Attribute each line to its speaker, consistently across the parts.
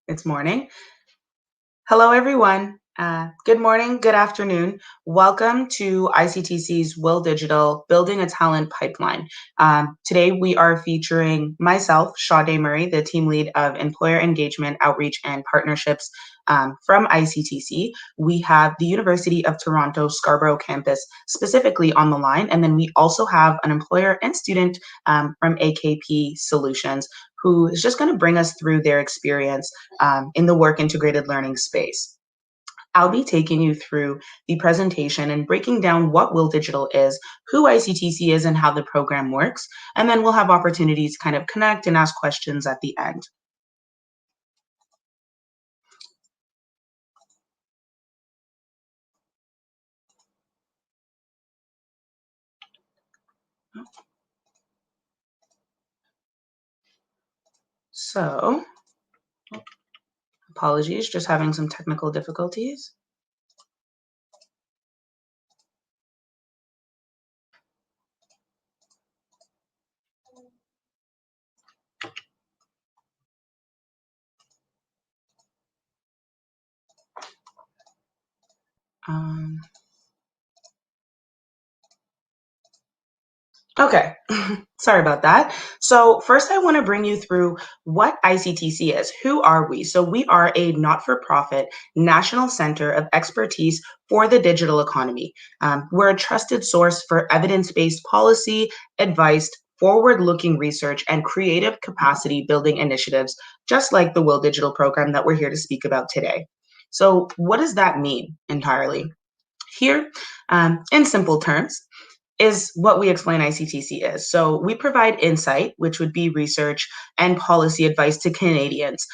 Speaker 1: It's morning. Hello, everyone. Good morning, good afternoon. Welcome to ICTC's WIL Digital Building a Talent Pipeline. Today, we are featuring myself, Shaudae Murray, the team lead of Employer Engagement, Outreach, and Partnerships from ICTC. We have the University of Toronto Scarborough campus specifically on the line, and then we also have an employer and student from AKP Solutions who is just going to bring us through their experience in the work integrated learning space. I'll be taking you through the presentation and breaking down what WIL Digital is, who ICTC is, and how the program works. And then we'll have opportunities to kind of connect and ask questions at the end. So, apologies, just having some technical difficulties. Okay, sorry about that. So first I want to bring you through what ICTC is. Who are we? So we are a not-for-profit national center of expertise for the digital economy. We're a trusted source for evidence-based policy, advice, forward-looking research, and creative capacity building initiatives, just like the WIL Digital program that we're here to speak about today. So what does that mean entirely? Here, in simple terms, is what we explain ICTC is. So we provide insight, which would be research and policy advice to Canadians.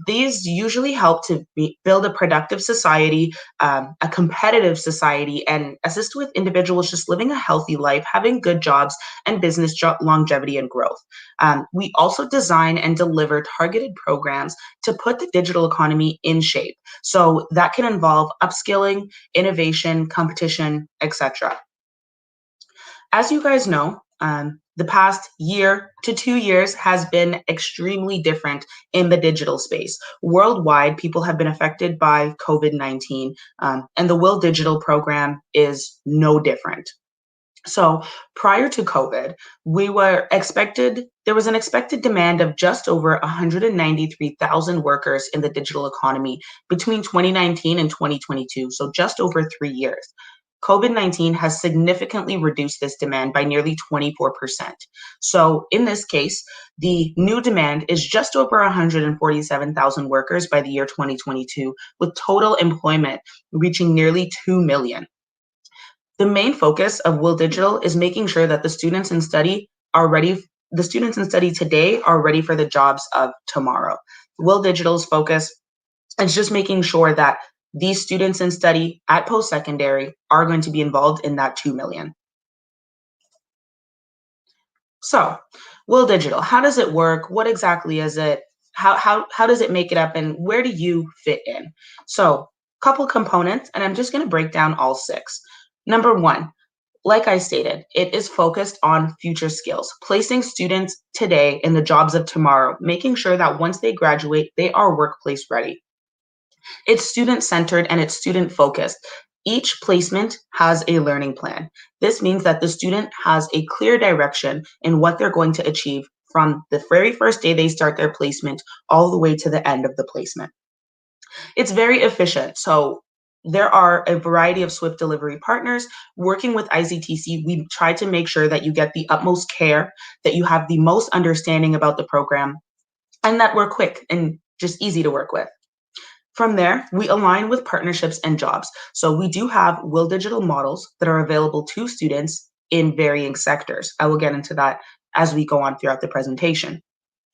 Speaker 1: These usually help to build a productive society, a competitive society, and assist with individuals just living a healthy life, having good jobs, and business longevity and growth. We also design and deliver targeted programs to put the digital economy in shape. So that can involve upskilling, innovation, competition, etc. As you guys know, the past year to 2 years has been extremely different in the digital space. Worldwide, people have been affected by COVID-19, and the WIL Digital program is no different. So prior to COVID, there was an expected demand of just over 193,000 workers in the digital economy between 2019 and 2022, so just over 3 years. COVID-19 has significantly reduced this demand by nearly 24%. So in this case, the new demand is just over 147,000 workers by the year 2022, with total employment reaching nearly 2 million. The main focus of WIL Digital is making sure that the students in study today are ready for the jobs of tomorrow. WIL Digital's focus is just making sure that these students in study at post-secondary are going to be involved in that 2 million. So, WIL Digital, how does it work? What exactly is it? How does it make it up, and where do you fit in? So, couple components, and I'm just going to break down all 6. Number 1, like I stated, it is focused on future skills, placing students today in the jobs of tomorrow, making sure that once they graduate, they are workplace ready. It's student-centered and it's student-focused. Each placement has a learning plan. This means that the student has a clear direction in what they're going to achieve from the very first day they start their placement all the way to the end of the placement. It's very efficient. So there are a variety of swift delivery partners. Working with ICTC, we try to make sure that you get the utmost care, that you have the most understanding about the program, and that we're quick and just easy to work with. From there, we align with partnerships and jobs. So we do have WIL Digital models that are available to students in varying sectors. I will get into that as we go on throughout the presentation.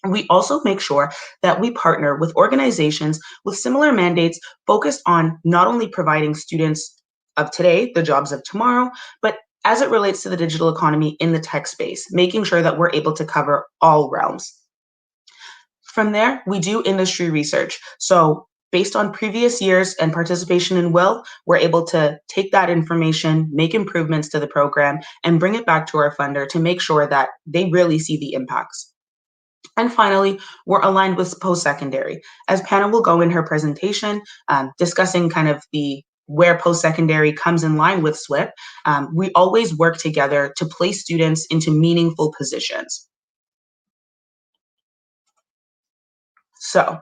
Speaker 1: We also make sure that we partner with organizations with similar mandates focused on not only providing students of today the jobs of tomorrow, but as it relates to the digital economy in the tech space, making sure that we're able to cover all realms. From there, we do industry research. So based on previous years and participation in WIL, we're able to take that information, make improvements to the program, and bring it back to our funder to make sure that they really see the impacts. And finally, we're aligned with post-secondary. As Panna will go in her presentation, discussing kind of the where post-secondary comes in line with SWIP, we always work together to place students into meaningful positions. So,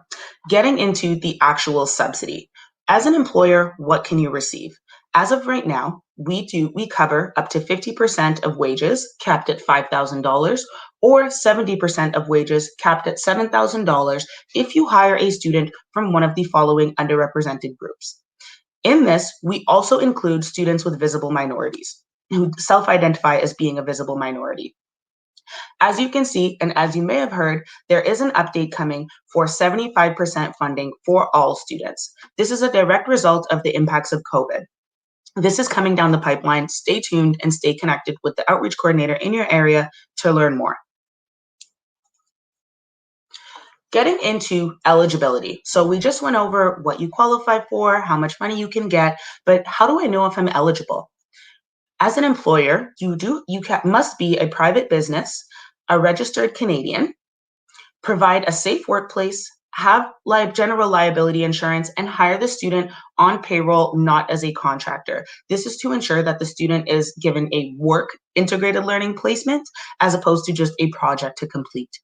Speaker 1: getting into the actual subsidy. As an employer, what can you receive? As of right now, we cover up to 50% of wages capped at $5,000 or 70% of wages capped at $7,000 if you hire a student from one of the following underrepresented groups. In this, we also include students with visible minorities who self-identify as being a visible minority. As you can see, and as you may have heard, there is an update coming for 75% funding for all students. This is a direct result of the impacts of COVID. This is coming down the pipeline. Stay tuned and stay connected with the outreach coordinator in your area to learn more. Getting into eligibility. So we just went over what you qualify for, how much money you can get, but how do I know if I'm eligible? As an employer, must be a private business, a registered Canadian, provide a safe workplace, have general liability insurance, and hire the student on payroll, not as a contractor. This is to ensure that the student is given a work integrated learning placement as opposed to just a project to complete.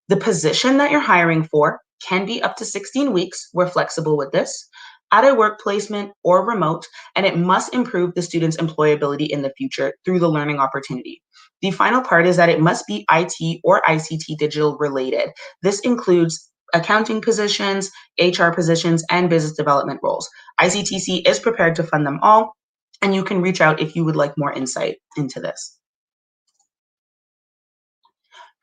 Speaker 1: The position that you're hiring for can be up to 16 weeks. We're flexible with this, at a work placement or remote, and it must improve the student's employability in the future through the learning opportunity. The final part is that it must be IT or ICT digital related. This includes accounting positions, HR positions, and business development roles. ICTC is prepared to fund them all, and you can reach out if you would like more insight into this.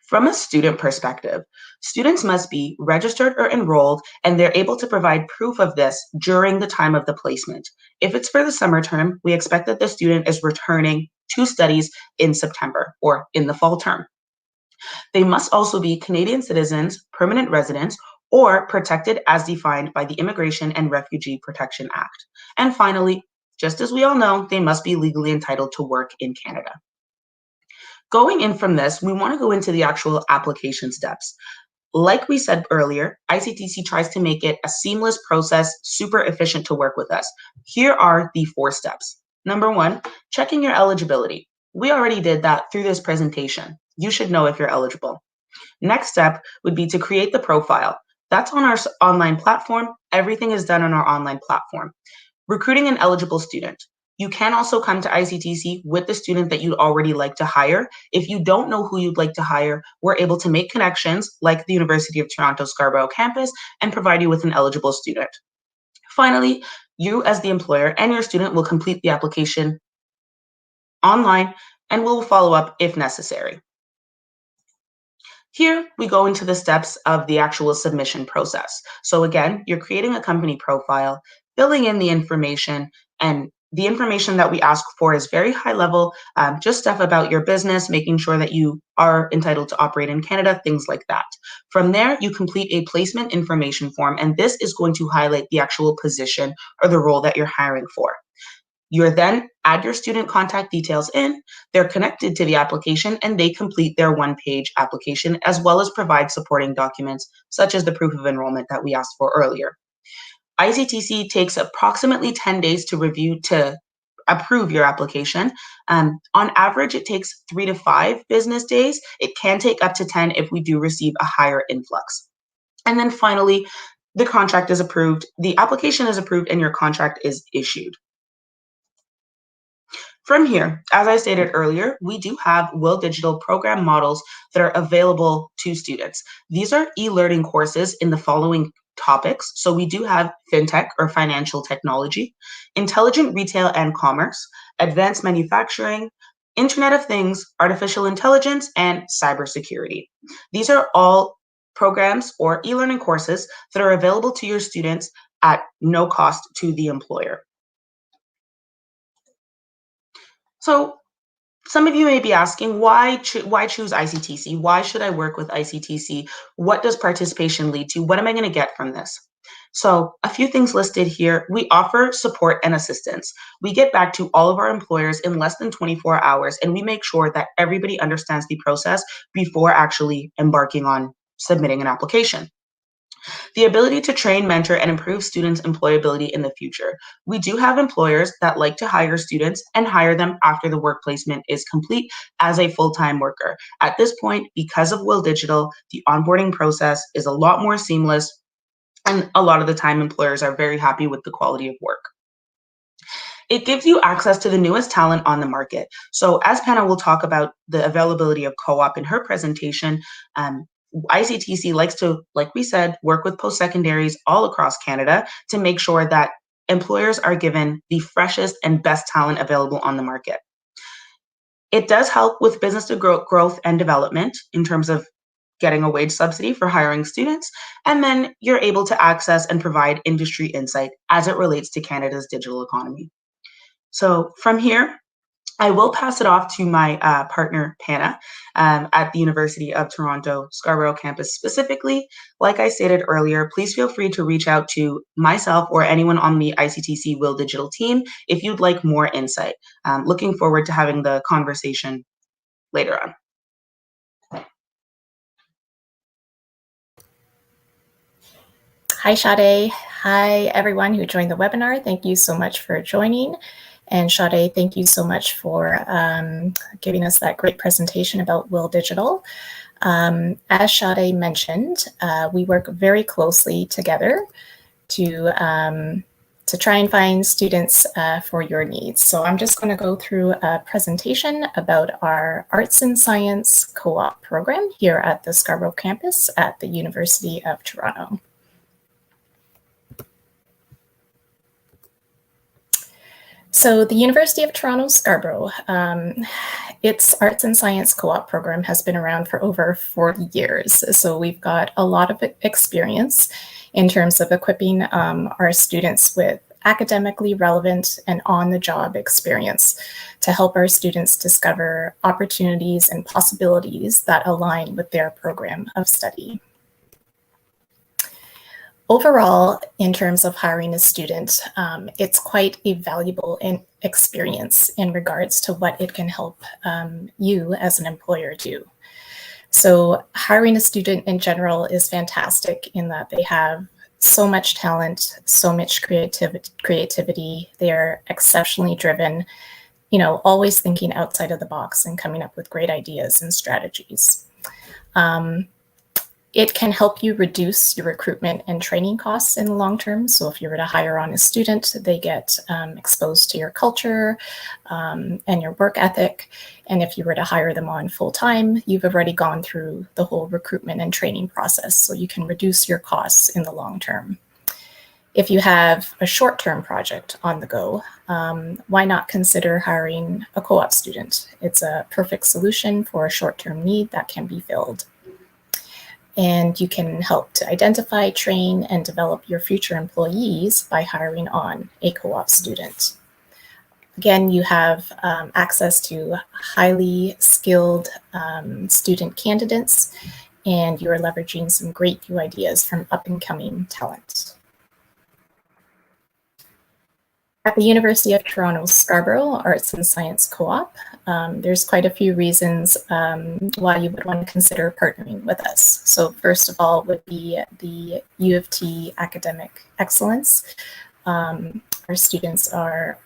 Speaker 1: From a student perspective, students must be registered or enrolled, and they're able to provide proof of this during the time of the placement. If it's for the summer term, we expect that the student is returning to studies in September or in the fall term. They must also be Canadian citizens, permanent residents, or protected as defined by the Immigration and Refugee Protection Act. And finally, just as we all know, they must be legally entitled to work in Canada. Going in from this, we want to go into the actual application steps. Like we said earlier, ICTC tries to make it a seamless process, super efficient to work with us. Here are the 4 steps. Number 1, checking your eligibility. We already did that through this presentation. You should know if you're eligible. Next step would be to create the profile. That's on our online platform. Everything is done on our online platform. Recruiting an eligible student. You can also come to ICTC with the student that you'd already like to hire. If you don't know who you'd like to hire, we're able to make connections like the University of Toronto Scarborough campus and provide you with an eligible student. Finally, you as the employer and your student will complete the application online and we'll follow up if necessary. Here we go into the steps of the actual submission process. So again, you're creating a company profile, filling in the information, and the information that we ask for is very high level, just stuff about your business, making sure that you are entitled to operate in Canada, things like that. From there, you complete a placement information form, and this is going to highlight the actual position or the role that you're hiring for. You then add your student contact details in, they're connected to the application, and they complete their 1-page application, as well as provide supporting documents, such as the proof of enrollment that we asked for earlier. ICTC takes approximately 10 days to approve your application. On average, it takes 3 to 5 business days. It can take up to 10 if we do receive a higher influx. And then finally, the contract is approved, the application is approved, and your contract is issued. From here, as I stated earlier, we do have WIL Digital program models that are available to students. These are e-learning courses in the following topics. So we do have fintech or financial technology, intelligent retail and commerce, advanced manufacturing, Internet of Things, artificial intelligence, and cybersecurity. These are all programs or e-learning courses that are available to your students at no cost to the employer. So some of you may be asking, why choose ICTC? Why should I work with ICTC? What does participation lead to? What am I going to get from this? So a few things listed here. We offer support and assistance. We get back to all of our employers in less than 24 hours, and we make sure that everybody understands the process before actually embarking on submitting an application. The ability to train, mentor, and improve students' employability in the future. We do have employers that like to hire students and hire them after the work placement is complete as a full-time worker. At this point, because of WIL Digital, the onboarding process is a lot more seamless, and a lot of the time employers are very happy with the quality of work. It gives you access to the newest talent on the market. So as Panna will talk about the availability of co-op in her presentation, ICTC likes to, like we said, work with post-secondaries all across Canada to make sure that employers are given the freshest and best talent available on the market. It does help with business growth and development in terms of getting a wage subsidy for hiring students, and then you're able to access and provide industry insight as it relates to Canada's digital economy. So from here, I will pass it off to my partner, Panna, at the University of Toronto, Scarborough campus specifically. Like I stated earlier, please feel free to reach out to myself or anyone on the ICTC WIL Digital team if you'd like more insight. Looking forward to having the conversation later on.
Speaker 2: Hi, Shaudae. Hi, everyone who joined the webinar. Thank you so much for joining. And Shaudae, thank you so much for giving us that great presentation about WIL Digital. As Shaudae mentioned, we work very closely together to try and find students for your needs. So I'm just going to go through a presentation about our Arts and Science Co-op program here at the Scarborough campus at the University of Toronto. So the University of Toronto Scarborough, its Arts and Science Co-op program has been around for over 40 years. So we've got a lot of experience in terms of equipping our students with academically relevant and on-the-job experience to help our students discover opportunities and possibilities that align with their program of study. Overall, in terms of hiring a student, it's quite a valuable experience in regards to what it can help you as an employer do. So hiring a student in general is fantastic in that they have so much talent, so much creativity. They are exceptionally driven, you know, always thinking outside of the box and coming up with great ideas and strategies. It can help you reduce your recruitment and training costs in the long term. So if you were to hire on a student, they get exposed to your culture and your work ethic. And if you were to hire them on full time, you've already gone through the whole recruitment and training process. So you can reduce your costs in the long term. If you have a short-term project on the go, why not consider hiring a co-op student? It's a perfect solution for a short-term need that can be filled. And you can help to identify, train, and develop your future employees by hiring on a co-op student. Again, you have access to highly skilled student candidates, and you are leveraging some great new ideas from up-and-coming talent. At the University of Toronto Scarborough Arts and Science Co-op, there's quite a few reasons why you would want to consider partnering with us. So first of all would be the UofT academic excellence. Our students are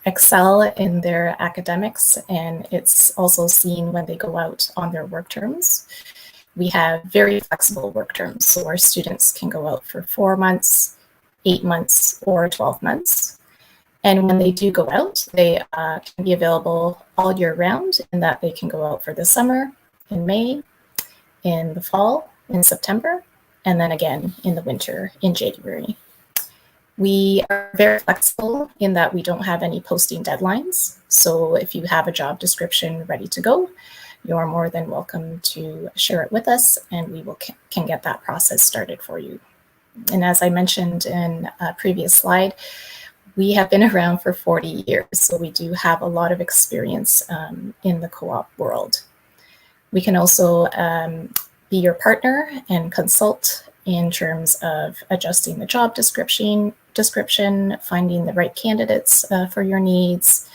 Speaker 2: excel in their academics, and it's also seen when they go out on their work terms. We have very flexible work terms, so our students can go out for 4 months, 8 months, or 12 months. And when they do go out, they can be available all year round in that they can go out for the summer, in May, in the fall, in September, and then again in the winter, in January. We are very flexible in that we don't have any posting deadlines. So if you have a job description ready to go, you're more than welcome to share it with us, and we can get that process started for you. And as I mentioned in a previous slide, we have been around for 40 years, so we do have a lot of experience in the co-op world. We can also be your partner and consult in terms of adjusting the job description, finding the right candidates for your needs.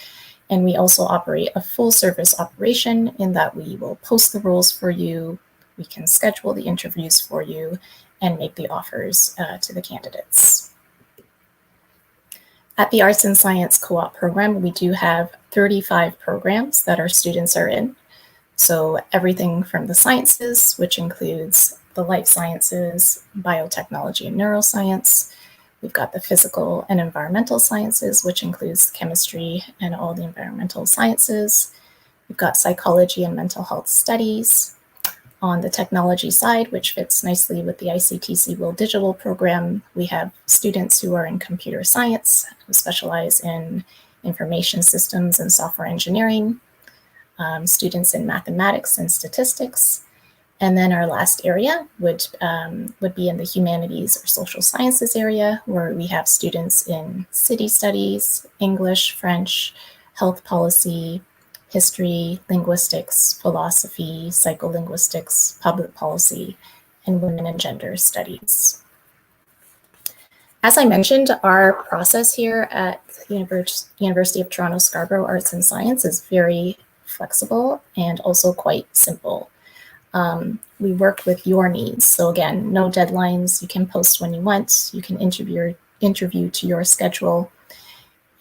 Speaker 2: And we also operate a full service operation in that we will post the roles for you, we can schedule the interviews for you and make the offers to the candidates. At the Arts and Science Co-op program, we do have 35 programs that our students are in. So everything from the sciences, which includes the life sciences, biotechnology and neuroscience. We've got the physical and environmental sciences, which includes chemistry and all the environmental sciences. We've got psychology and mental health studies. On the technology side, which fits nicely with the ICTC-WIL Digital program, we have students who are in computer science, who specialize in information systems and software engineering, students in mathematics and statistics. And then our last area would be in the humanities or social sciences area, where we have students in city studies, English, French, health policy, history, linguistics, philosophy, psycholinguistics, public policy, and women and gender studies. As I mentioned, our process here at the University of Toronto Scarborough Arts and Science is very flexible and also quite simple. We work with your needs. So again, no deadlines. You can post when you want. You can interview to your schedule.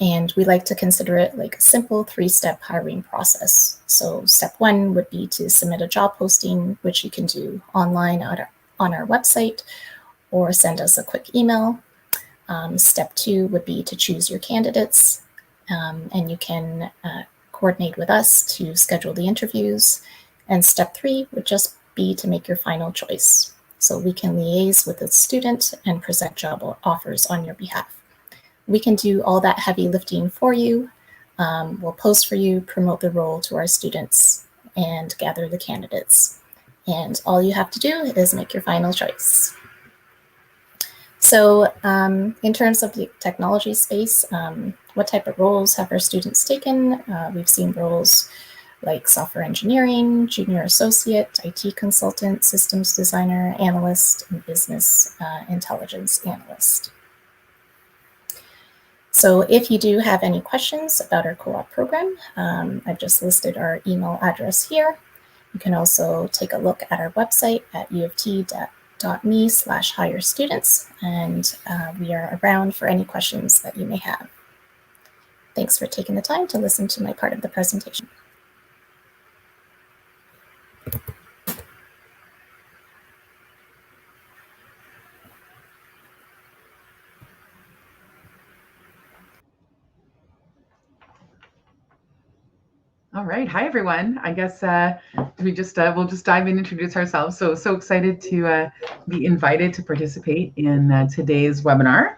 Speaker 2: And we like to consider it like a simple 3-step hiring process. So step 1 would be to submit a job posting, which you can do online on our website or send us a quick email. Step 2 would be to choose your candidates, and you can coordinate with us to schedule the interviews. And step 3 would just be to make your final choice. So we can liaise with the student and present job offers on your behalf. We can do all that heavy lifting for you. We'll post for you, promote the role to our students, and gather the candidates. And all you have to do is make your final choice. So in terms of the technology space, what type of roles have our students taken? We've seen roles like software engineering, junior associate, IT consultant, systems designer, analyst, and business intelligence analyst. So if you do have any questions about our co-op program, I've just listed our email address here. You can also take a look at our website at uoft.me/hire students, and we are around for any questions that you may have. Thanks for taking the time to listen to my part of the presentation.
Speaker 3: All right. Hi, everyone. I guess we'll just dive in and introduce ourselves. So excited to be invited to participate in today's webinar.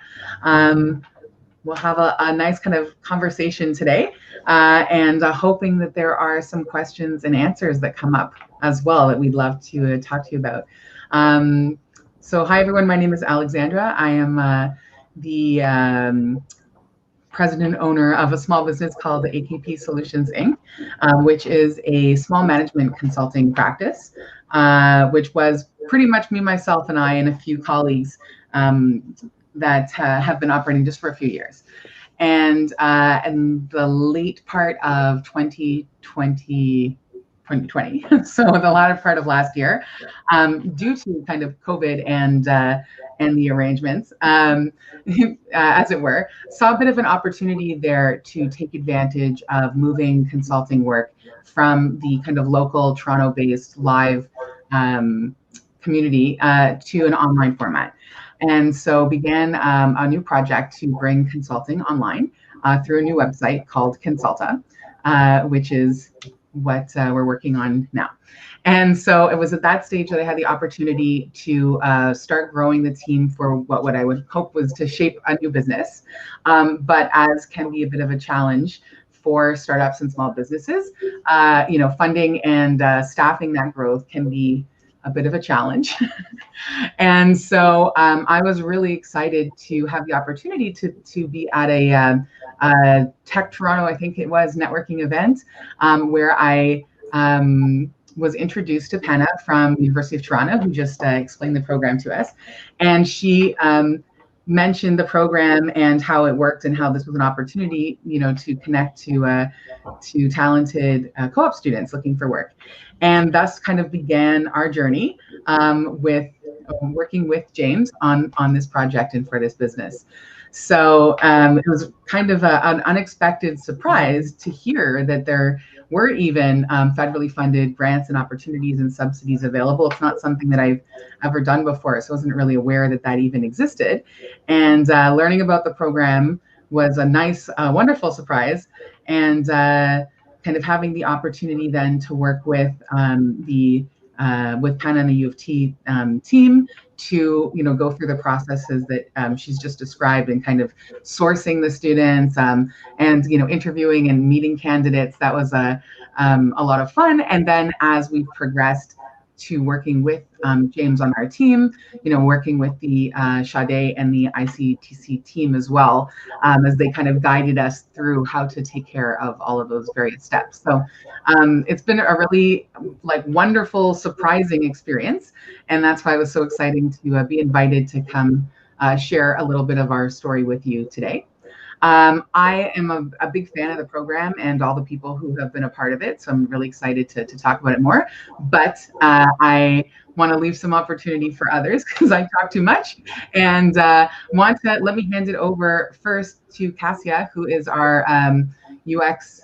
Speaker 3: We'll have a nice kind of conversation today, and hoping that there are some questions and answers that come up as well that we'd love to talk to you about. So hi, everyone. My name is Alexandra. I am the president and owner of a small business called the AKP Solutions, Inc., which is a small management consulting practice, which was pretty much me, myself, and I, and a few colleagues that have been operating just for a few years. And in the late part of 2020, so the latter part of last year, due to kind of COVID and the arrangements, as it were, saw a bit of an opportunity there to take advantage of moving consulting work from the kind of local Toronto-based live community to an online format. And so began a new project to bring consulting online through a new website called Consulta, which is what we're working on now. And so it was at that stage that I had the opportunity to start growing the team for what I would hope was to shape a new business. But as can be a bit of a challenge for startups and small businesses, funding and staffing that growth can be a bit of a challenge. And so I was really excited to have the opportunity to be at a Tech Toronto, I think it was, networking event where I was introduced to Penna from the University of Toronto, who just explained the program to us. And she mentioned the program and how it worked and how this was an opportunity, to connect to talented co-op students looking for work. And thus kind of began our journey with working with James on this project and for this business. So it was kind of an unexpected surprise to hear that there were even federally funded grants and opportunities and subsidies available. It's not something that I've ever done before, so I wasn't really aware that that even existed. And learning about the program was a nice, wonderful surprise. And kind of having the opportunity then to work with with Hannah and the UofT team to go through the processes that she's just described, and kind of sourcing the students and interviewing and meeting candidates. That was a lot of fun. And then as we progressed to working with James on our team, working with the Shaudae and the ICTC team as well, as they kind of guided us through how to take care of all of those various steps. So it's been a really wonderful, surprising experience. And that's why it was so exciting to be invited to come share a little bit of our story with you today. I am a big fan of the program and all the people who have been a part of it, so I'm really excited to talk about it more. But I want to leave some opportunity for others because I talk too much, and let me hand it over first to Cassia, who is our UX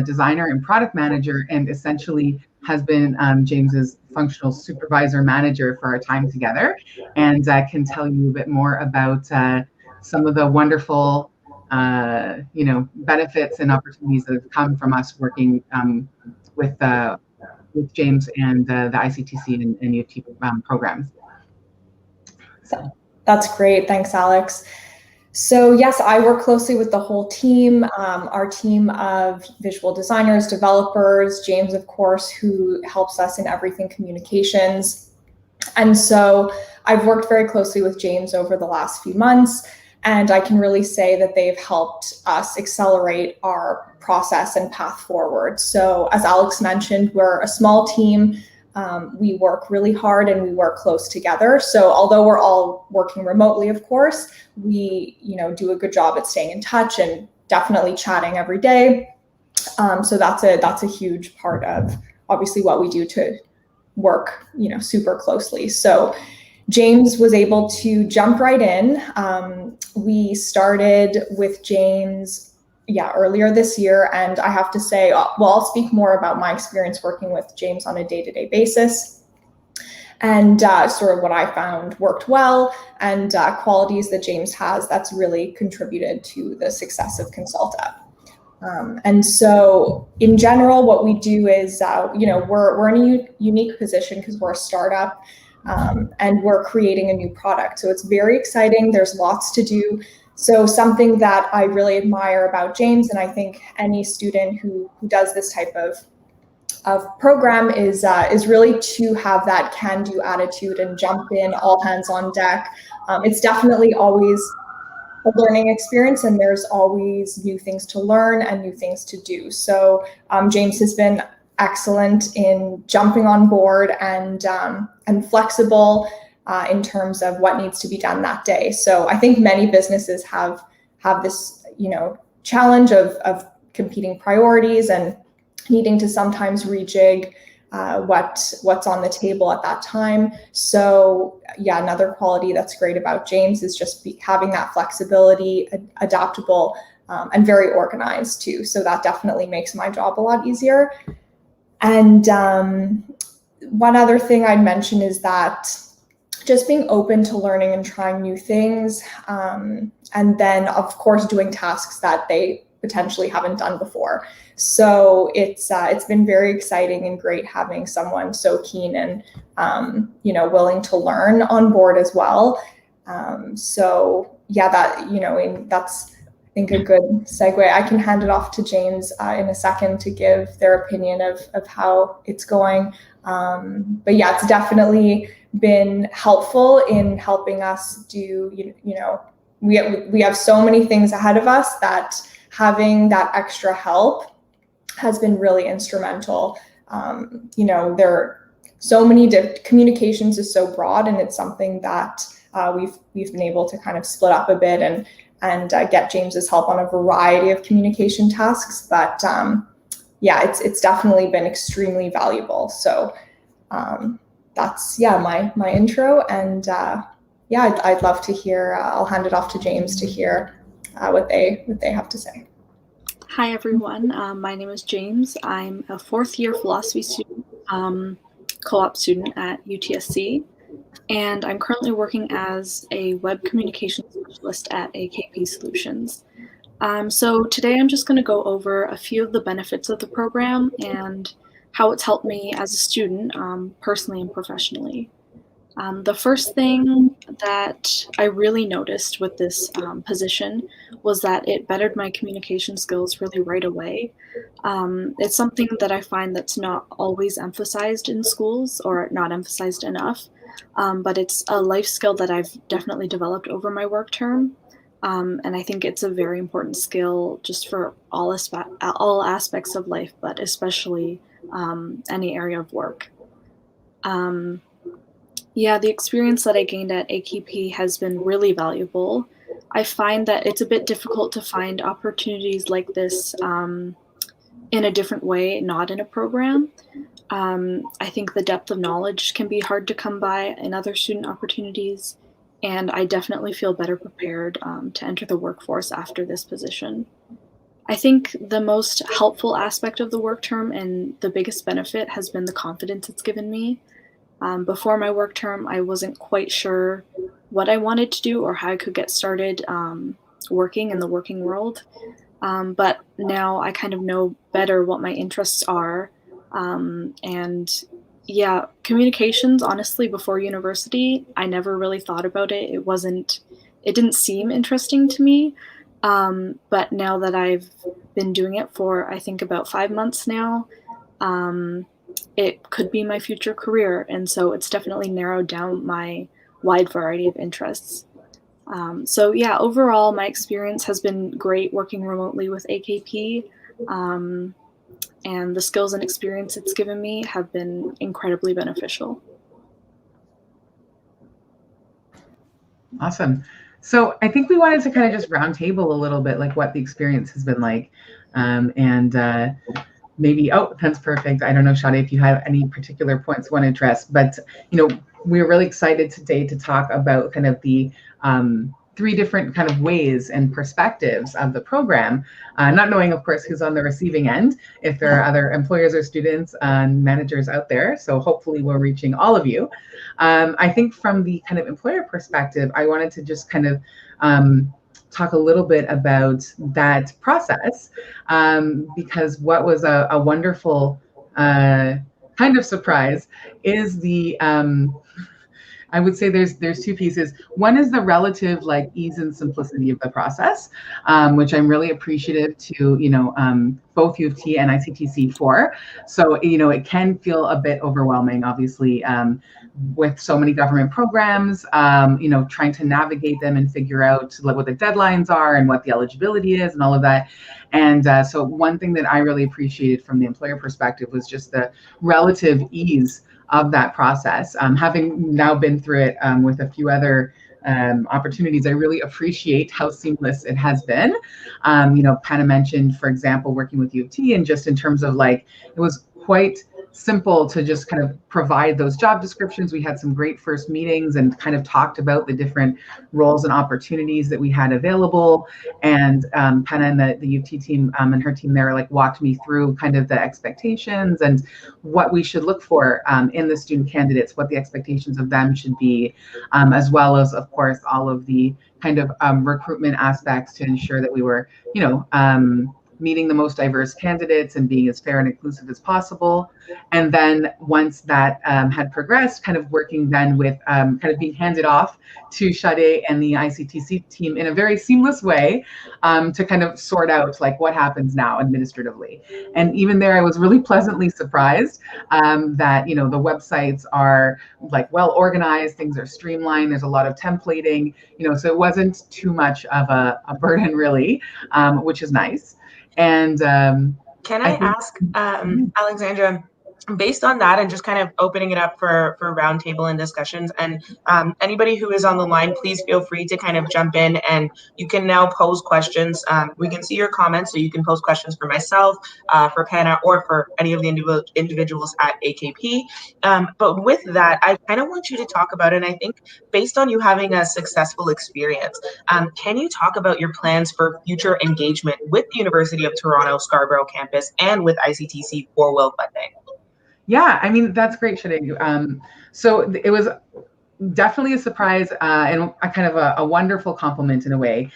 Speaker 3: designer and product manager, and essentially has been James's functional supervisor manager for our time together, and can tell you a bit more about some of the wonderful benefits and opportunities that have come from us working with James and the ICTC and UofT programs.
Speaker 4: So that's great. Thanks, Alex. So yes, I work closely with the whole team, our team of visual designers, developers, James, of course, who helps us in everything communications. And so I've worked very closely with James over the last few months, and I can really say that they've helped us accelerate our process and path forward. So as Alex mentioned, we're a small team. We work really hard and we work close together. So although we're all working remotely, of course, we do a good job at staying in touch and definitely chatting every day. So that's a huge part of obviously what we do to work super closely. So James was able to jump right in. We started with James, earlier this year. And I have to say, I'll speak more about my experience working with James on a day-to-day basis and sort of what I found worked well and qualities that James has that's really contributed to the success of Consulta. And so in general, what we do is, we're in a unique position because we're a startup. And we're creating a new product. So it's very exciting. There's lots to do. So something that I really admire about James, and I think any student who does this type of program is really to have that can-do attitude and jump in, all hands on deck. It's definitely always a learning experience, and there's always new things to learn and new things to do. So James has been excellent in jumping on board and flexible in terms of what needs to be done that day. So I think many businesses have this challenge of competing priorities and needing to sometimes rejig what's on the table at that time. So another quality that's great about James is just having that flexibility, adaptable, and very organized too. So that definitely makes my job a lot easier. And one other thing I'd mention is that just being open to learning and trying new things, and then of course doing tasks that they potentially haven't done before. So it's been very exciting and great having someone so keen and willing to learn on board as well. That's I think a good segue. I can hand it off to James in a second to give their opinion of how it's going. But it's definitely been helpful in helping us do, we have so many things ahead of us that having that extra help has been really instrumental. There are so many communications is so broad, and it's something that we've been able to kind of split up a bit and get James's help on a variety of communication tasks. But yeah, it's definitely been extremely valuable. So that's my intro, and yeah, I'd love to hear. I'll hand it off to James to hear what they have to say.
Speaker 5: Hi everyone, my name is James. I'm a fourth year philosophy student, co-op student at UTSC, and I'm currently working as a web communication specialist at AKP Solutions. So today I'm just going to go over a few of the benefits of the program and how it's helped me as a student, personally and professionally. The first thing that I really noticed with this position was that it bettered my communication skills really right away. It's something that I find that's not always emphasized in schools, or not emphasized enough, but it's a life skill that I've definitely developed over my work term. And I think it's a very important skill just for all aspects of life, but especially any area of work. Yeah, the experience that I gained at AKP has been really valuable. I find that it's a bit difficult to find opportunities like this in a different way, not in a program. I think the depth of knowledge can be hard to come by in other student opportunities, and I definitely feel better prepared to enter the workforce after this position. I think the most helpful aspect of the work term and the biggest benefit has been the confidence it's given me. Before my work term, I wasn't quite sure what I wanted to do or how I could get started working in the working world. But now I kind of know better what my interests are. And yeah, communications, honestly, before university, I never really thought about it. It didn't seem interesting to me. But now that I've been doing it for, I think, about 5 months now, it could be my future career. And so it's definitely narrowed down my wide variety of interests. So yeah, overall, my experience has been great working remotely with AKP. And the skills and experience it's given me have been incredibly beneficial.
Speaker 3: Awesome. So I think we wanted to kind of just roundtable a little bit, like what the experience has been like. Maybe, that's perfect. I don't know, Shaudae, if you have any particular points you want to address, but, we're really excited today to talk about kind of the 3 different kind of ways and perspectives of the program, not knowing, of course, who's on the receiving end, if there are other employers or students and managers out there. So hopefully we're reaching all of you. I think from the kind of employer perspective, I wanted to just kind of talk a little bit about that process, because what was a wonderful kind of surprise is the I would say there's 2 pieces. One is the relative ease and simplicity of the process, which I'm really appreciative to both UofT and ICTC for. So it can feel a bit overwhelming, obviously, with so many government programs, trying to navigate them and figure out what the deadlines are and what the eligibility is and all of that. And so one thing that I really appreciated from the employer perspective was just the relative ease of that process. Having now been through it with a few other opportunities, I really appreciate how seamless it has been. Panna mentioned, for example, working with UofT, and just in terms of it was quite simple to just kind of provide those job descriptions. We had some great first meetings and kind of talked about the different roles and opportunities that we had available. And Panna and the UofT team and her team there walked me through kind of the expectations and what we should look for in the student candidates, what the expectations of them should be, as well as, of course, all of the kind of recruitment aspects to ensure that we were, meeting the most diverse candidates and being as fair and inclusive as possible. And then once that had progressed, kind of working then with kind of being handed off to Shaudae and the ICTC team in a very seamless way to kind of sort out what happens now administratively. And even there, I was really pleasantly surprised that, the websites are well organized, things are streamlined, there's a lot of templating, so it wasn't too much of a burden really, which is nice. And
Speaker 1: can I ask, Alexandra, based on that and just kind of opening it up for roundtable and discussions, and anybody who is on the line, please feel free to kind of jump in, and you can now pose questions. We can see your comments, so you can pose questions for myself, for Panna, or for any of the individuals at AKP. But with that, I kind of want you to talk about, and I think based on you having a successful experience, can you talk about your plans for future engagement with the University of Toronto Scarborough campus and with ICTC for WIL funding?
Speaker 3: Yeah, I mean, that's great, Shaudae. So it was definitely a surprise and a kind of a wonderful compliment in a way.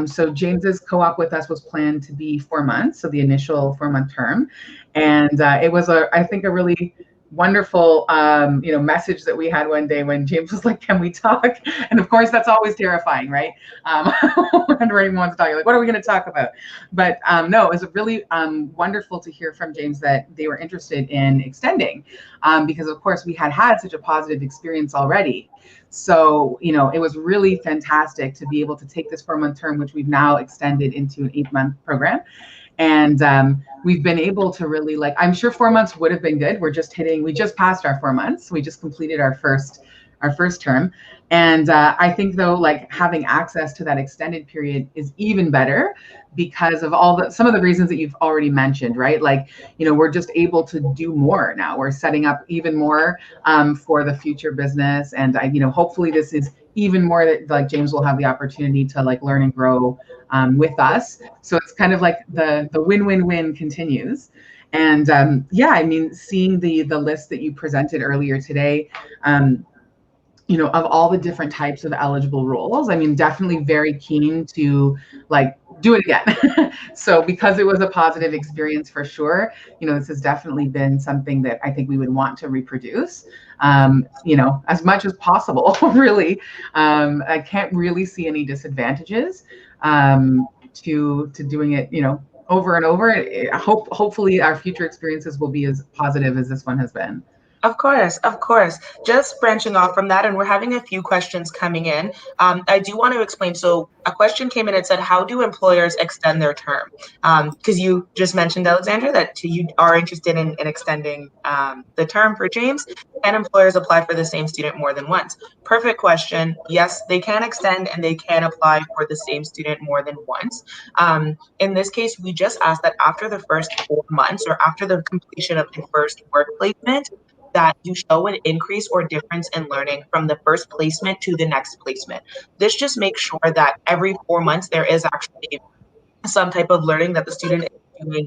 Speaker 3: So James's co-op with us was planned to be 4 months, so the initial 4-month term. And it was, I think, a really wonderful message that we had one day when James was like, can we talk? And of course, that's always terrifying, right? Whenever anyone wants to talk, you're like, what are we going to talk about? But no, it was really wonderful to hear from James that they were interested in extending, because of course we had such a positive experience already. So, it was really fantastic to be able to take this 4-month term, which we've now extended into an 8-month program. And we've been able to really, I'm sure 4 months would have been good. We just passed our 4 months. We just completed our first term. And I think though, having access to that extended period is even better because of some of the reasons that you've already mentioned, right? We're just able to do more now. We're setting up even more for the future business. And hopefully this is even more that James will have the opportunity to learn and grow with us. So it's kind of the win-win-win continues. And I mean, seeing the list that you presented earlier today, of all the different types of eligible roles, I mean, definitely very keen to do it again. So because it was a positive experience for sure, this has definitely been something that I think we would want to reproduce, as much as possible, really. I can't really see any disadvantages to doing it, over and over. Hopefully our future experiences will be as positive as this one has been.
Speaker 1: Of course, of course. Just branching off from that, and we're having a few questions coming in. I do want to explain. So a question came in and said, how do employers extend their term? Because you just mentioned, Alexandra, that you are interested in extending the term for James. Can employers apply for the same student more than once? Perfect question. Yes, they can extend and they can apply for the same student more than once. In this case, we just ask that after the first 4 months or after the completion of the first work placement, that you show an increase or difference in learning from the first placement to the next placement. This just makes sure that every 4 months there is actually some type of learning, that the student is doing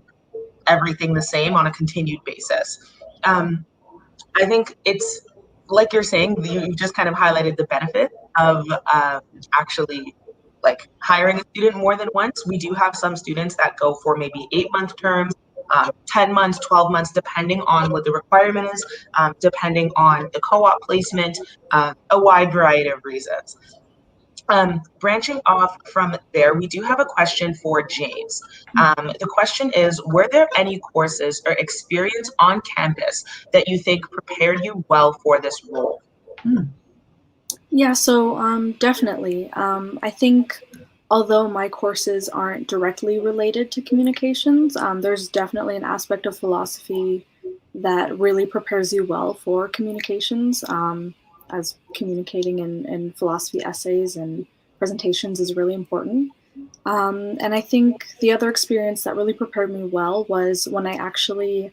Speaker 1: everything the same on a continued basis. I think it's like you're saying, you just kind of highlighted the benefit of actually hiring a student more than once. We do have some students that go for maybe 8-month terms, 10 months, 12 months, depending on what the requirement is, depending on the co-op placement, a wide variety of reasons. Branching off from there, we do have a question for James. The question is, were there any courses or experience on campus that you think prepared you well for this role?
Speaker 5: Yeah, so definitely. I think although my courses aren't directly related to communications, there's definitely an aspect of philosophy that really prepares you well for communications, as communicating in philosophy essays and presentations is really important. And I think the other experience that really prepared me well was when I actually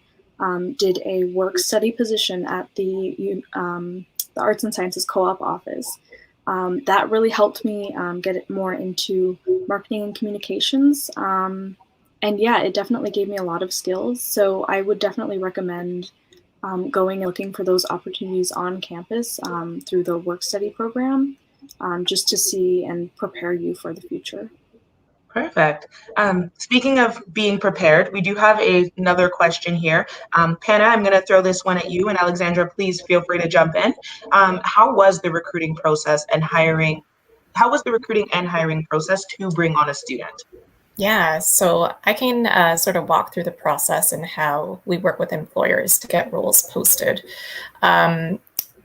Speaker 5: did a work study position at the Arts and Sciences Co-op office. That really helped me get it more into marketing and communications. And yeah, it definitely gave me a lot of skills. So I would definitely recommend going and looking for those opportunities on campus through the work study program, just to see and prepare you for the future.
Speaker 1: Perfect. Speaking of being prepared, we do have another question here. Panna, I'm going to throw this one at you, and Alexandra, please feel free to jump in. How was the recruiting process and hiring? How was the recruiting and hiring process to bring on a student?
Speaker 2: Yeah, so I can sort of walk through the process and how we work with employers to get roles posted.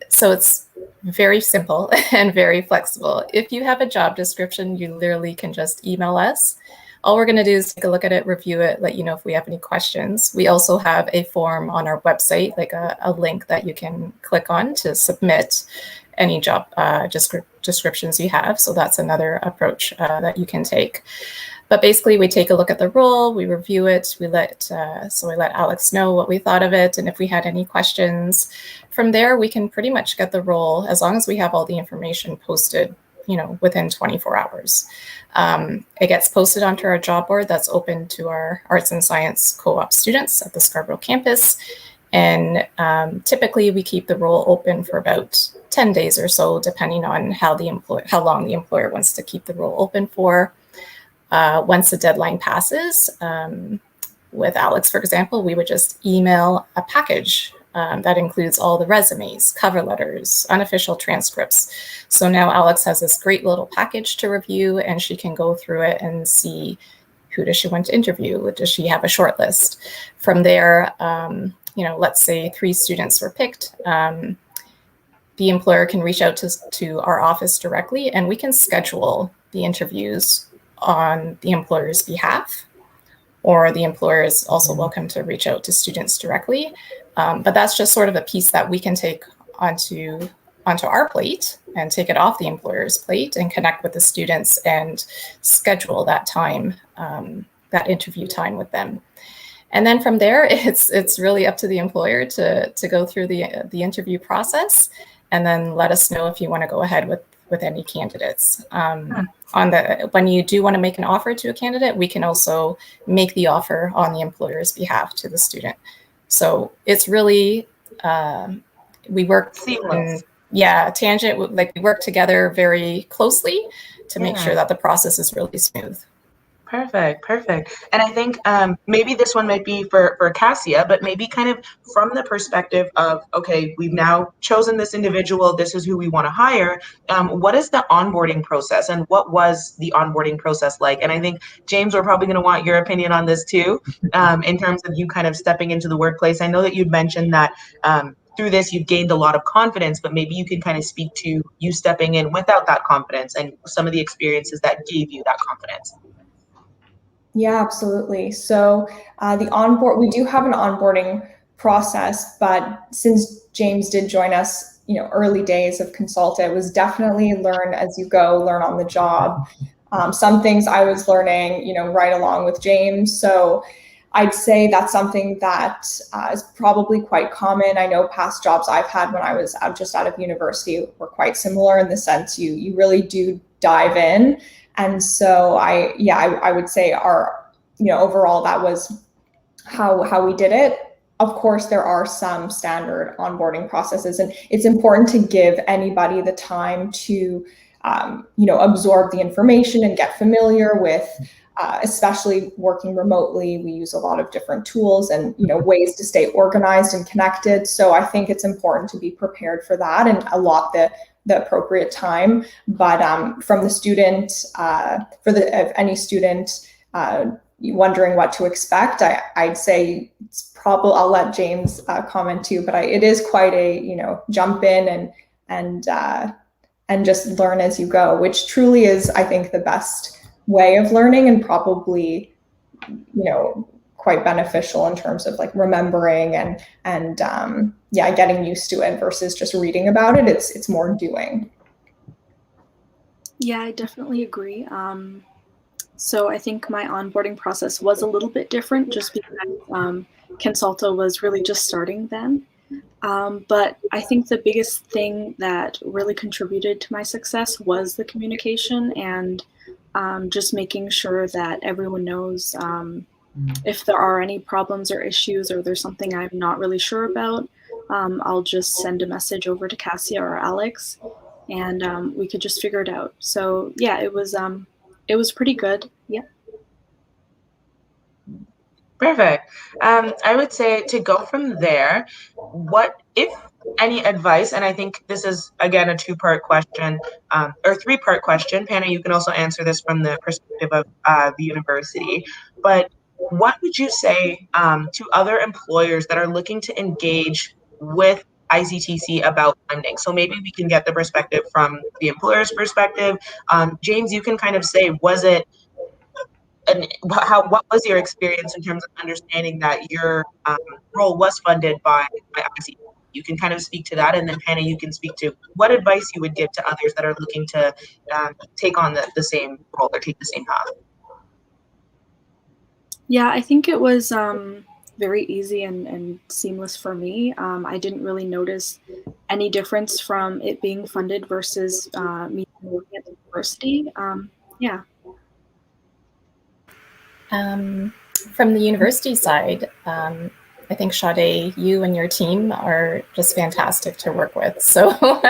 Speaker 2: So it's very simple and very flexible. If you have a job description, you literally can just email us. All we're going to do is take a look at it, review it, let you know if we have any questions. We also have a form on our website, like a link that you can click on to submit any job descriptions you have. So that's another approach that you can take. But basically, we take a look at the role, we review it, we let Alex know what we thought of it, and if we had any questions. From there, we can pretty much get the role, as long as we have all the information posted, within 24 hours. It gets posted onto our job board that's open to our arts and science co-op students at the Scarborough campus. And typically, we keep the role open for about 10 days or so, depending on how long the employer wants to keep the role open for. Once the deadline passes, with Alex, for example, we would just email a package that includes all the resumes, cover letters, unofficial transcripts. So now Alex has this great little package to review, and she can go through it and see who does she want to interview? Does she have a short list? From there, let's say 3 students were picked. The employer can reach out to our office directly, and we can schedule the interviews on the employer's behalf, or the employer is also welcome to reach out to students directly. But that's just sort of a piece that we can take onto our plate and take it off the employer's plate and connect with the students and schedule that time, that interview time with them. And then from there, it's really up to the employer to go through the interview process, and then let us know if you want to go ahead with any candidates. When you do want to make an offer to a candidate, we can also make the offer on the employer's behalf to the student. So it's really, we work
Speaker 1: seamless.
Speaker 2: Tangent, like we work together very closely to make sure that the process is really smooth.
Speaker 1: Perfect. And I think maybe this one might be for Cassia, but maybe kind of from the perspective of, okay, we've now chosen this individual, this is who we want to hire. What is the onboarding process, and what was the onboarding process like? And I think, James, we're probably going to want your opinion on this too, in terms of you kind of stepping into the workplace. I know that you'd mentioned that through this, you've gained a lot of confidence, but maybe you can kind of speak to you stepping in without that confidence and some of the experiences that gave you that confidence.
Speaker 4: Yeah, absolutely. So we do have an onboarding process, but since James did join us, early days of Consulta, it was definitely learn as you go, learn on the job. Some things I was learning, right along with James. So I'd say that's something that is probably quite common. I know past jobs I've had when I was just out of university were quite similar in the sense you really do dive in. And so I would say overall that was how we did it. Of course, there are some standard onboarding processes, and it's important to give anybody the time to, absorb the information and get familiar with, especially working remotely. We use a lot of different tools and, ways to stay organized and connected. So I think it's important to be prepared for that and allot the appropriate time. But from the student, if any student wondering what to expect, I'd say it's probably, I'll let James comment too, but it is quite a, jump in and just learn as you go, which truly is, I think, the best way of learning, and probably, quite beneficial in terms of like remembering and getting used to it versus just reading about it. It's more doing.
Speaker 5: Yeah, I definitely agree. So I think my onboarding process was a little bit different just because Consulta was really just starting then. But I think the biggest thing that really contributed to my success was the communication and just making sure that everyone knows if there are any problems or issues, or there's something I'm not really sure about, I'll just send a message over to Cassia or Alex, and we could just figure it out. So yeah, it was pretty good. Yeah.
Speaker 1: Perfect. I would say, to go from there, what, if any, advice, and I think this is, again, a 2-part question, or 3-part question. Panna, you can also answer this from the perspective of the university, but what would you say to other employers that are looking to engage with ICTC about funding? So maybe we can get the perspective from the employer's perspective. James, you can kind of say, was it and what was your experience in terms of understanding that your role was funded by ICTC? You can kind of speak to that, and then Hannah, you can speak to what advice you would give to others that are looking to take on the same role or take the same path.
Speaker 5: Yeah, I think it was very easy and seamless for me. I didn't really notice any difference from it being funded versus me working at the university. Yeah.
Speaker 2: From the university side, I think Shaudae, you and your team are just fantastic to work with. So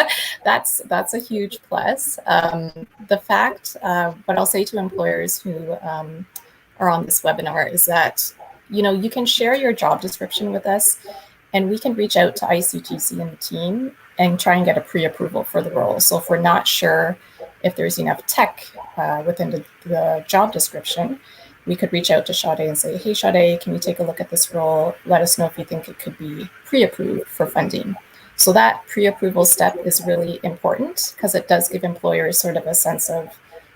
Speaker 2: that's a huge plus. The fact, what I'll say to employers who are on this webinar is that, you can share your job description with us, and we can reach out to ICTC and the team and try and get a pre-approval for the role. So if we're not sure if there's enough tech within the job description, we could reach out to Shaudae and say, hey, Shaudae, can you take a look at this role? Let us know if you think it could be pre-approved for funding. So that pre-approval step is really important because it does give employers sort of a sense of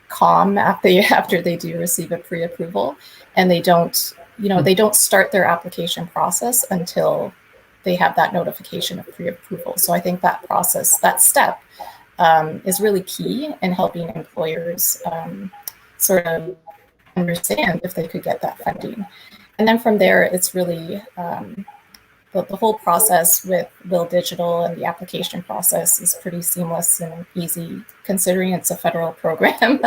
Speaker 2: calm after they do receive a pre-approval, and they don't start their application process until they have that notification of pre-approval. So I think that process, that step, is really key in helping employers sort of understand if they could get that funding. And then from there, it's really the whole process with WIL Digital and the application process is pretty seamless and easy, considering it's a federal program.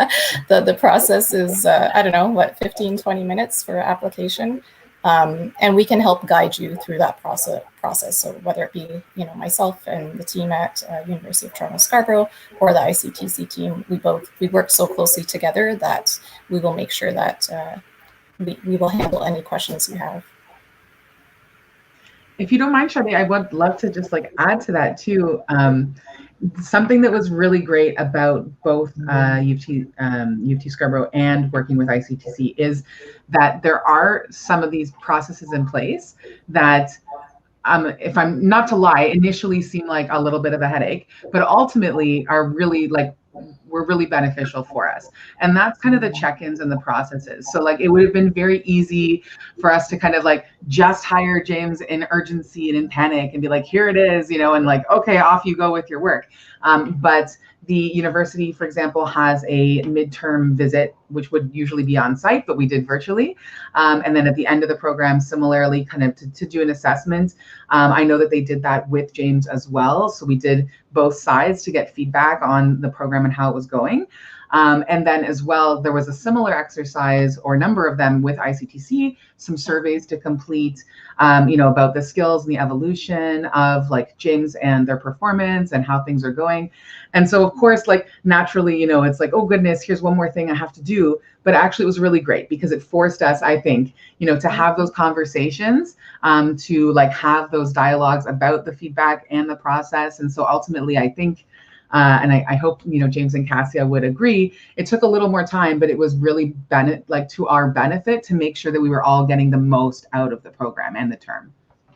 Speaker 2: The process is, 15, 20 minutes for application. And we can help guide you through that process. So whether it be, myself and the team at University of Toronto Scarborough or the ICTC team, we work so closely together that we will make sure that we will handle any questions you have.
Speaker 3: If you don't mind, Shaudae, I would love to just add to that too. Something that was really great about both UofT Scarborough and working with ICTC is that there are some of these processes in place that, if I'm not to lie, initially seem like a little bit of a headache, but ultimately are really were really beneficial for us. And that's kind of the check-ins and the processes. So it would have been very easy for us to kind of just hire James in urgency and in panic and be like, here it is, and okay, off you go with your work. But the university, for example, has a midterm visit, which would usually be on site, but we did virtually. And then at the end of the program, similarly, kind of to do an assessment. I know that they did that with James as well. So we did both sides to get feedback on the program and how it was going. And then as well, there was a similar exercise or number of them with ICTC, some surveys to complete, about the skills and the evolution of James and their performance and how things are going. And so, of course, naturally, it's oh goodness, here's one more thing I have to do. But actually, it was really great because it forced us, I think, to have those conversations, to have those dialogues about the feedback and the process. And so ultimately, I think, and I hope James and Cassia would agree, it took a little more time, but it was really to our benefit to make sure that we were all getting the most out of the program and the term.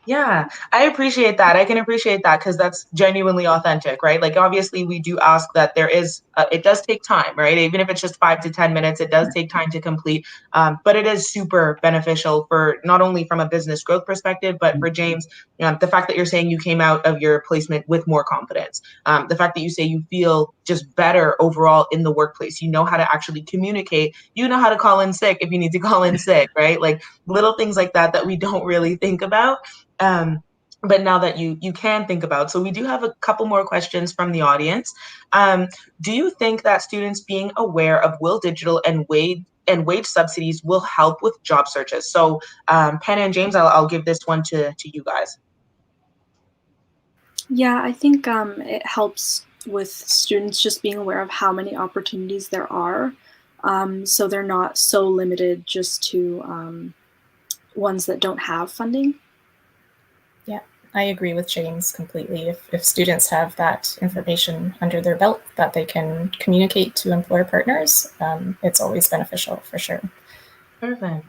Speaker 1: Yeah, I appreciate that. I can appreciate that because that's genuinely authentic, right? Obviously, we do ask that there is, it does take time, right? Even if it's just 5 to 10 minutes, it does take time to complete. But it is super beneficial for not only from a business growth perspective, but for James, the fact that you're saying you came out of your placement with more confidence, the fact that you say you feel just better overall in the workplace, you know how to actually communicate, you know how to call in sick if you need to call in sick, right? Little things like that we don't really think about. But now that you can think about. So we do have a couple more questions from the audience. Do you think that students being aware of WIL Digital and wage subsidies will help with job searches? So Penna and James, I'll give this one to you guys.
Speaker 5: Yeah, I think it helps with students just being aware of how many opportunities there are. So they're not so limited just to ones that don't have funding. Yeah,
Speaker 2: I agree with James completely. If students have that information under their belt that they can communicate to employer partners, it's always beneficial for sure.
Speaker 1: Perfect.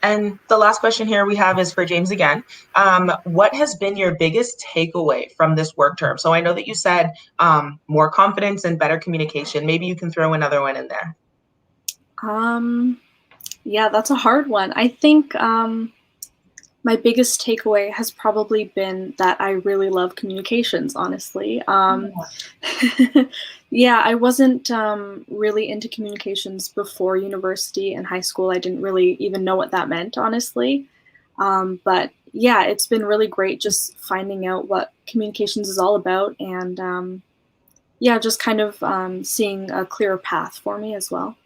Speaker 1: And the last question here we have is for James again. What has been your biggest takeaway from this work term? So I know that you said more confidence and better communication. Maybe you can throw another one in there.
Speaker 5: Yeah, that's a hard one. I think my biggest takeaway has probably been that I really love communications, honestly. Yeah, I wasn't really into communications before university and high school. I didn't really even know what that meant, honestly. But yeah, it's been really great just finding out what communications is all about, and yeah, just kind of seeing a clearer path for me as well.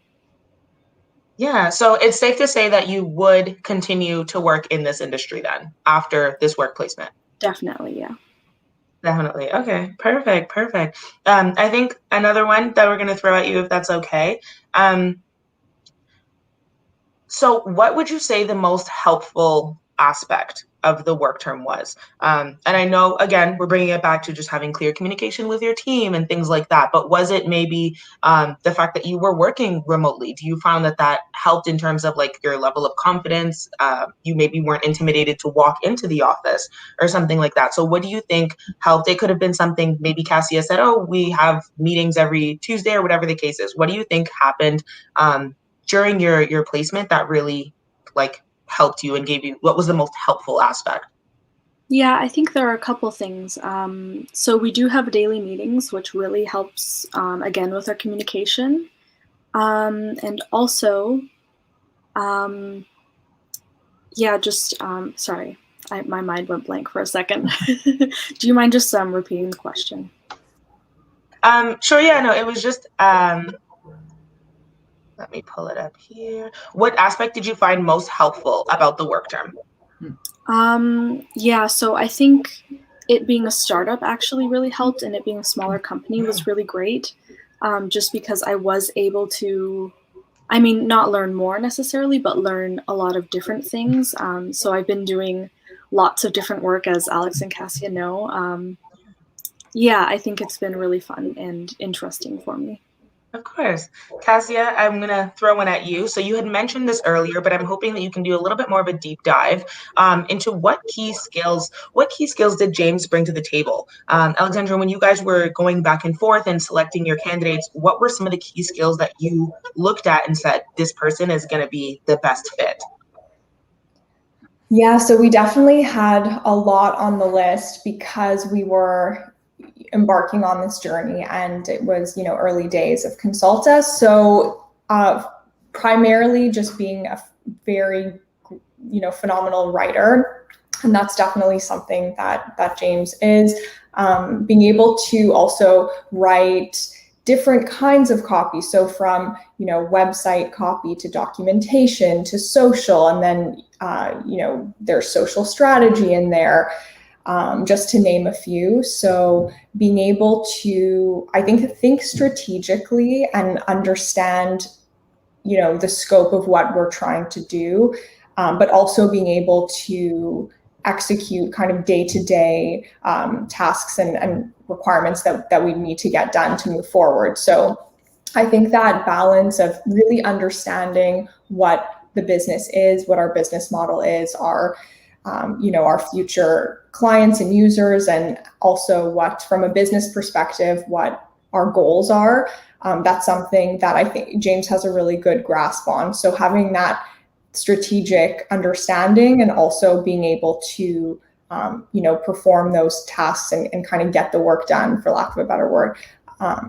Speaker 1: Yeah, so it's safe to say that you would continue to work in this industry then after this work placement.
Speaker 5: Definitely, yeah.
Speaker 1: Definitely. Okay, perfect, perfect. I think another one that we're going to throw at you, if that's okay. So what would you say the most helpful aspect of the work term was? And I know, again, we're bringing it back to just having clear communication with your team and things like that. But was it maybe the fact that you were working remotely? Do you find that that helped in terms of like your level of confidence? You maybe weren't intimidated to walk into the office or something like that. So what do you think helped? It could have been something maybe Cassia said, oh, we have meetings every Tuesday or whatever the case is. What do you think happened during your placement that really like helped you and gave you, what was the most helpful aspect?
Speaker 5: Yeah, I think there are a couple things. So we do have daily meetings, which really helps, again, with our communication. And also, yeah, just, sorry, my mind went blank for a second. Do you mind just repeating the question?
Speaker 1: Sure, yeah, no, it was just, let me pull it up here. What aspect did you find most helpful about the work term?
Speaker 5: Yeah, so I think it being a startup actually really helped, and it being a smaller company was really great, just because I was able to, I mean, not learn more necessarily, but learn a lot of different things. So I've been doing lots of different work, as Alex and Cassia know. Yeah, I think it's been really fun and interesting for me.
Speaker 1: Of course. Cassia, I'm going to throw one at you. So you had mentioned this earlier, but I'm hoping that you can do a little bit more of a deep dive into what key skills did James bring to the table? Alexandra, when you guys were going back and forth and selecting your candidates, what were some of the key skills that you looked at and said, this person is going to be the best fit?
Speaker 4: Yeah, so we definitely had a lot on the list because we were embarking on this journey, and it was, early days of Consulta. So primarily just being a very, phenomenal writer. And that's definitely something that James is. Being able to also write different kinds of copy. So from, website copy to documentation to social, and then, there's social strategy in there. Just to name a few. So being able to, I think strategically and understand, the scope of what we're trying to do, but also being able to execute kind of day-to-day tasks and requirements that we need to get done to move forward. So I think that balance of really understanding what the business is, what our business model is, our future clients and users, and also what, from a business perspective, what our goals are. That's something that I think James has a really good grasp on. So having that strategic understanding and also being able to, perform those tasks and kind of get the work done, for lack of a better word.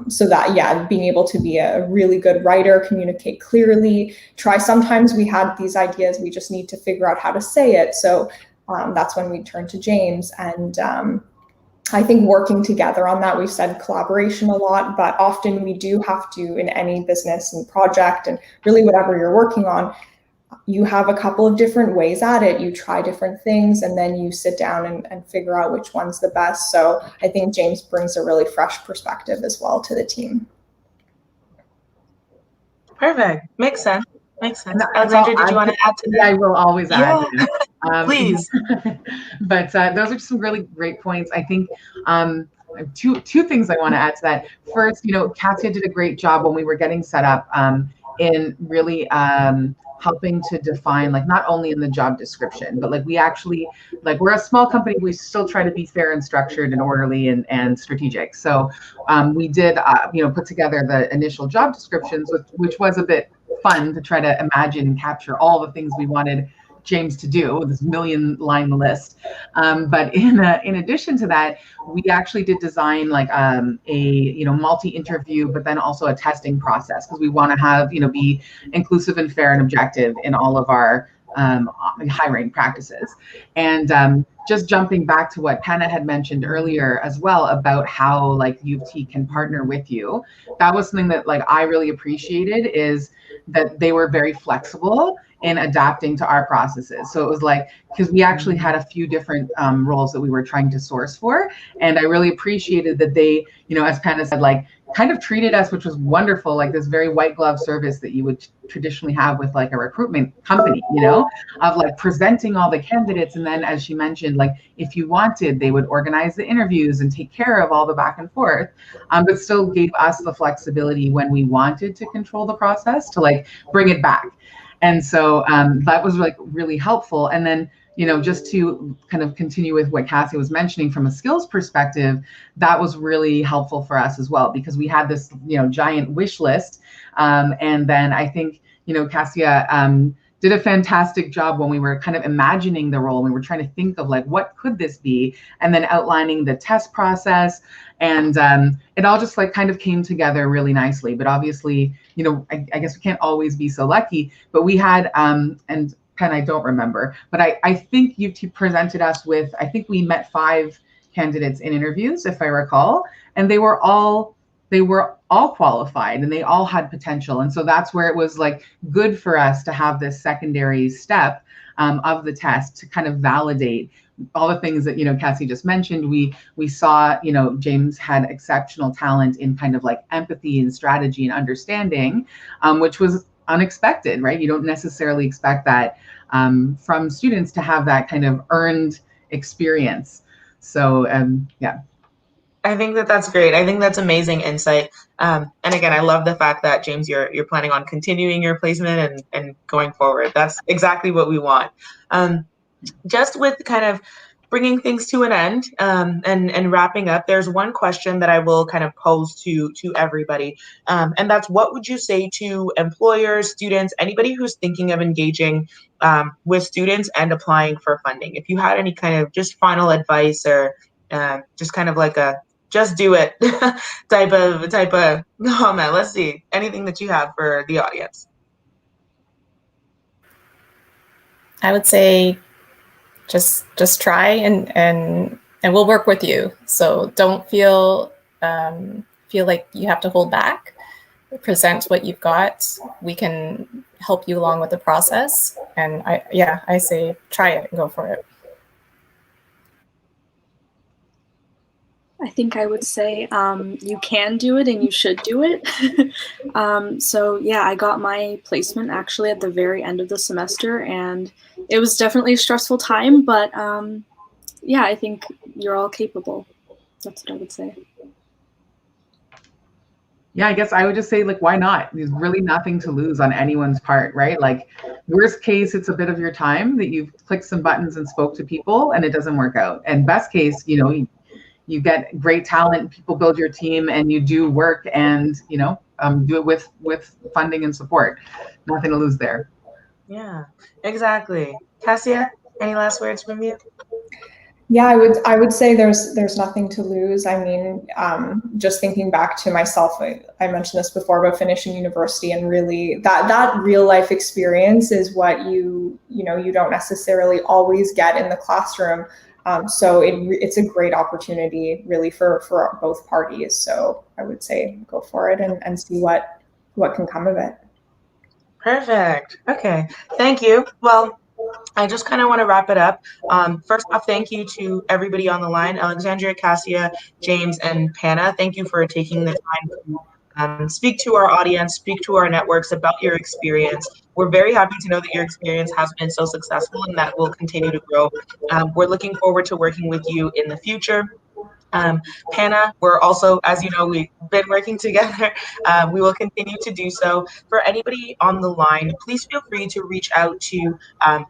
Speaker 4: So that, yeah, being able to be a really good writer, communicate clearly, sometimes we had these ideas, we just need to figure out how to say it. So that's when we turn to James. And I think working together on that, we've said collaboration a lot, but often we do have to, in any business and project and really whatever you're working on, you have a couple of different ways at it. You try different things, and then you sit down and figure out which one's the best. So I think James brings a really fresh perspective as well to the team.
Speaker 1: Perfect. Makes sense. Makes sense. Alexandra, did you want to add to that?
Speaker 3: Yeah, I will always add.
Speaker 1: Please.
Speaker 3: But those are some really great points. I think two things I want to add to that. First, Katya did a great job when we were getting set up in really helping to define, like, not only in the job description, but like we actually, like, we're a small company, we still try to be fair and structured and orderly and strategic. So we did, put together the initial job descriptions, which was a bit fun to try to imagine and capture all the things we wanted James to do, this 1,000,000-line list. But in addition to that, we actually did design like a multi-interview, but then also a testing process, because we want to have be inclusive and fair and objective in all of our hiring practices. And just jumping back to what Penna had mentioned earlier as well about how like UofT can partner with you, that was something that like I really appreciated, is that they were very flexible in adapting to our processes. So it was like, because we actually had a few different roles that we were trying to source for, and I really appreciated that they, as Penna said, like kind of treated us, which was wonderful, like this very white glove service that you would traditionally have with like a recruitment company, of like presenting all the candidates. And then, as she mentioned, like if you wanted, they would organize the interviews and take care of all the back and forth, but still gave us the flexibility when we wanted to control the process to like bring it back. And so that was like really helpful. And then, just to kind of continue with what Cassie was mentioning from a skills perspective, that was really helpful for us as well, because we had this, giant wish list. And then I think, Cassia did a fantastic job when we were kind of imagining the role. We were trying to think of like, what could this be? And then outlining the test process. And it all just like kind of came together really nicely. But obviously, I guess we can't always be so lucky, but we had, and Penn, I don't remember, but I think UofT presented us with, I think we met 5 candidates in interviews, if I recall, and they were all qualified and they all had potential. And so that's where it was like good for us to have this secondary step of the test to kind of validate all the things that, Cassie just mentioned. We saw, James had exceptional talent in kind of like empathy and strategy and understanding, which was unexpected, right? You don't necessarily expect that from students to have that kind of earned experience. So yeah.
Speaker 1: I think that's great. I think that's amazing insight. And again, I love the fact that, James, you're planning on continuing your placement and going forward. That's exactly what we want. Just with kind of bringing things to an end and wrapping up, there's one question that I will kind of pose to everybody. And that's, what would you say to employers, students, anybody who's thinking of engaging with students and applying for funding? If you had any kind of just final advice, or just kind of like a just do it type of comment. Let's see, anything that you have for the audience.
Speaker 2: I would say just try and we'll work with you. So don't feel like you have to hold back. Present what you've got. We can help you along with the process. And I say try it and go for it.
Speaker 5: I think I would say you can do it and you should do it. So yeah, I got my placement actually at the very end of the semester, and it was definitely a stressful time, but yeah, I think you're all capable. That's what I would say.
Speaker 3: Yeah, I guess I would just say, like, why not? There's really nothing to lose on anyone's part, right? Like, worst case, it's a bit of your time that you've clicked some buttons and spoke to people and it doesn't work out. And best case, you get great talent, people build your team, and you do work and, do it with funding and support. Nothing to lose there.
Speaker 1: Yeah, exactly. Cassia, any last words from you?
Speaker 4: Yeah, I would say there's nothing to lose. I mean, just thinking back to myself, I mentioned this before about finishing university, and really that real life experience is what you don't necessarily always get in the classroom. So it's a great opportunity really for both parties. So I would say go for it and see what can come of it. Perfect.
Speaker 1: Okay, thank you. Well, I just kind of want to wrap it up. First off, thank you to everybody on the line, Alexandria, Cassia, James, and Panna. Thank you for taking the time to speak to our audience, speak to our networks about your experience. We're very happy to know that your experience has been so successful and that will continue to grow. We're looking forward to working with you in the future. Hannah, we're also, as you know, we've been working together. We will continue to do so. For anybody on the line, please feel free to reach out to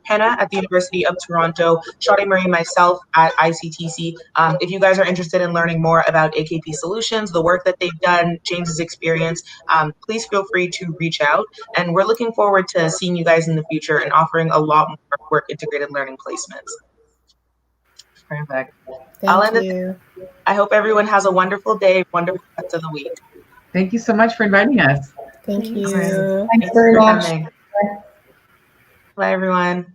Speaker 1: Hannah at the University of Toronto, Shaudae Marie, myself at ICTC. If you guys are interested in learning more about AKP Solutions, the work that they've done, James's experience, please feel free to reach out. And we're looking forward to seeing you guys in the future and offering a lot more work integrated learning placements. Perfect.
Speaker 2: Thank you.
Speaker 1: I hope everyone has a wonderful day, wonderful rest of the week.
Speaker 3: Thank you so much for inviting us.
Speaker 2: Thank you.
Speaker 4: Thanks very much.
Speaker 1: Bye, everyone.